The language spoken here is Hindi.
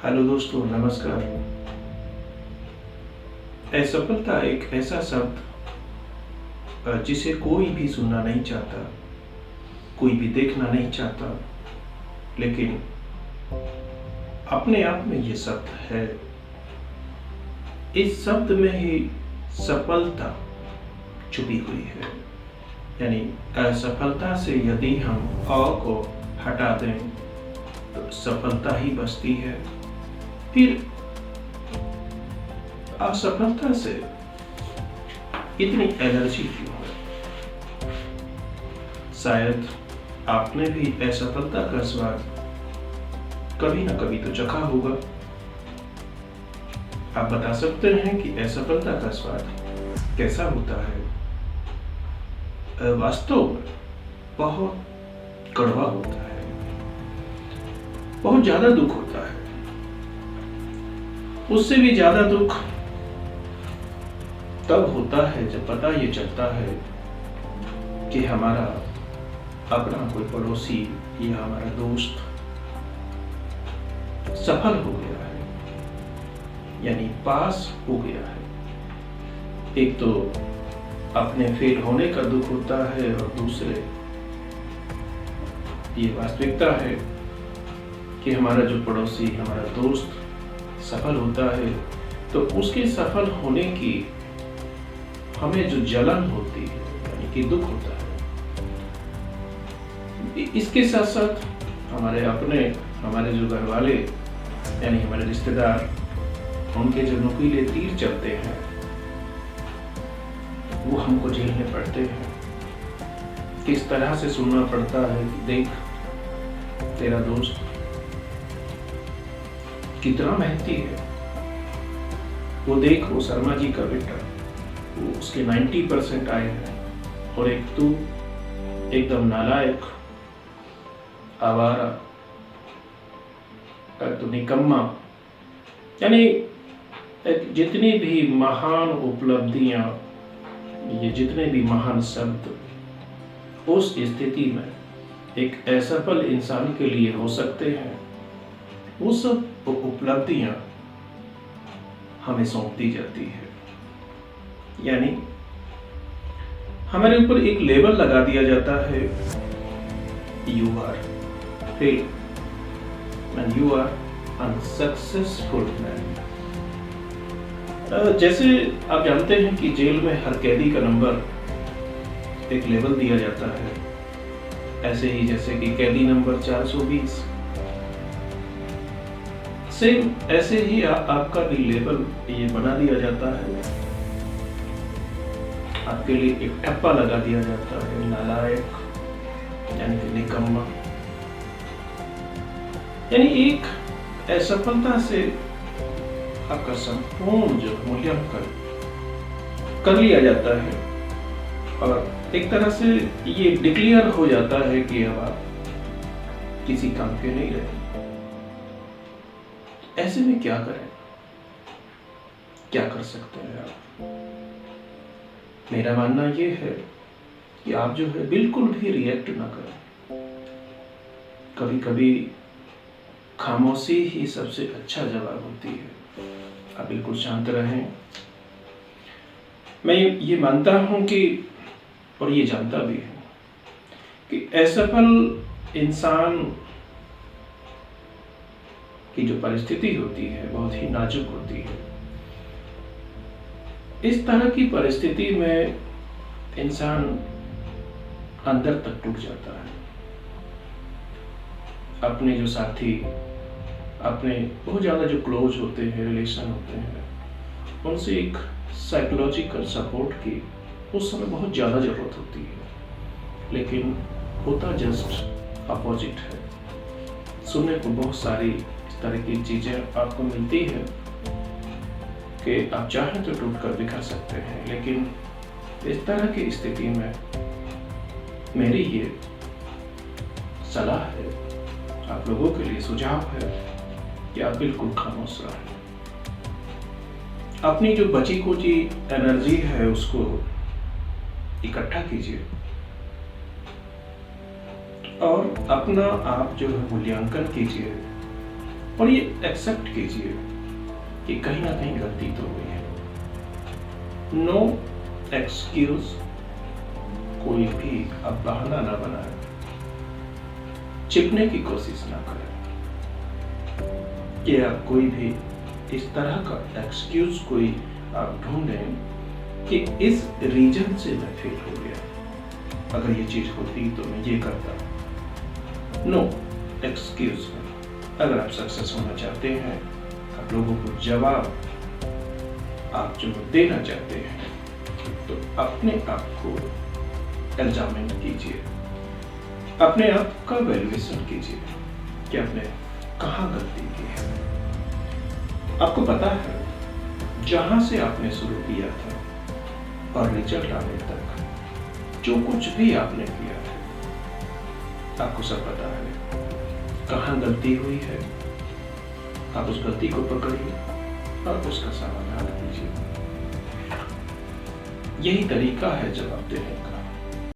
हेलो दोस्तों, नमस्कार। असफलता एक ऐसा शब्द जिसे कोई भी सुनना नहीं चाहता, कोई भी देखना नहीं चाहता, लेकिन अपने आप में ये शब्द है। इस शब्द में ही सफलता छुपी हुई है। यानी असफलता से यदि हम अ को हटा दें तो सफलता ही बचती है। फिर असफलता से इतनी एलर्जी क्यों है? शायद आपने भी असफलता का स्वाद कभी ना कभी तो चखा होगा। आप बता सकते हैं कि असफलता का स्वाद कैसा होता है? वास्तव में बहुत कड़वा होता है, बहुत ज्यादा दुख होता है। उससे भी ज्यादा दुख तब होता है जब पता ये चलता है कि हमारा अपना कोई पड़ोसी या हमारा दोस्त सफल हो गया है, यानी पास हो गया है। एक तो अपने फेल होने का दुख होता है और दूसरे ये वास्तविकता है कि हमारा जो पड़ोसी, हमारा दोस्त सफल होता है तो उसके सफल होने की हमें जो जलन होती है, यानी कि दुख होता है। इसके साथ साथ हमारे जो घर वाले यानी हमारे रिश्तेदार, उनके जो नुकीले तीर चलते हैं वो हमको झेलने पड़ते हैं। किस तरह से सुनना पड़ता है, देख तेरा दोस्त कितना मेहनती है, वो देख वो शर्मा जी का बेटा, वो उसके 90% आए हैं और एक तू एकदम नालायक, आवारा, तो निकम्मा। यानी जितनी भी महान उपलब्धियां, ये जितने भी महान शब्द उस स्थिति में एक असफल इंसान के लिए हो सकते हैं, वो सब उपलब्धियां हमें सौंप दी जाती है। यानी हमारे ऊपर एक लेबल लगा दिया जाता है, you are fail and you are unsuccessful man. जैसे आप जानते हैं कि जेल में हर कैदी का नंबर एक लेबल दिया जाता है, ऐसे ही जैसे कि कैदी नंबर 420, सेम ऐसे ही आपका भी लेबल ये बना दिया जाता है। आपके लिए एक ठप्पा लगा दिया जाता है, नालायक यानी कि निकम्मा। यानी एक असफलता से आपका संपूर्ण जो मूल्यांकन कर लिया जाता है और एक तरह से ये डिक्लेयर हो जाता है कि अब आप किसी काम के नहीं रहे। ऐसे में क्या करें, क्या कर सकते हैं आप? मेरा मानना ये है कि आप जो है बिल्कुल भी रिएक्ट ना करें। कभी कभी खामोशी ही सबसे अच्छा जवाब होती है। आप बिल्कुल शांत रहें। मैं ये मानता हूं कि, और ये जानता भी हूं कि असफल इंसान की जो परिस्थिति होती है बहुत ही नाजुक होती है। इस तरह की परिस्थिति में इंसान अंदर तक टूट जाता है। अपने जो साथी, अपने बहुत ज्यादा जो क्लोज होते हैं, रिलेशन होते हैं, उनसे एक साइकोलॉजिकल सपोर्ट की उस समय बहुत ज्यादा जरूरत होती है, लेकिन होता जस्ट अपोजिट है। सुनने को बहुत सारी इस तरह की चीजें आपको मिलती है कि आप चाहें तो टूट कर दिखा सकते हैं, लेकिन इस तरह की स्थिति में मेरी ये सलाह है, आप लोगों के लिए सुझाव है कि आप बिल्कुल खामोश रहें। अपनी जो बची कुची एनर्जी है उसको इकट्ठा कीजिए और अपना आप जो है मूल्यांकन कीजिए और ये एक्सेप्ट कीजिए कि कहीं ना कहीं गलती तो हुई है। नो एक्सक्यूज, कोई भी अब बहाना ना बनाए, छिपने की कोशिश ना करें कि आप कोई भी इस तरह का एक्सक्यूज कोई आप ढूंढें कि इस रीजन से मैं फेल हो गया, अगर ये चीज होती तो मैं ये करता। No excuse. अगर आप सक्सेस होना चाहते हैं, आप लोगों को जवाब आप जो देना चाहते हैं, तो अपने आप को एग्जामिन कीजिए, अपने आप का वैल्यूएशन कीजिए कि आपने कहाँ गलती की है। आपको पता है जहां से आपने शुरू किया था और रिजल्ट आने तक जो कुछ भी आपने किया है, आपको सब पता है कहाँ गलती हुई है। आप उस गलती को पकड़िए और उसका समाधान कीजिए। यही तरीका है जवाब देने का।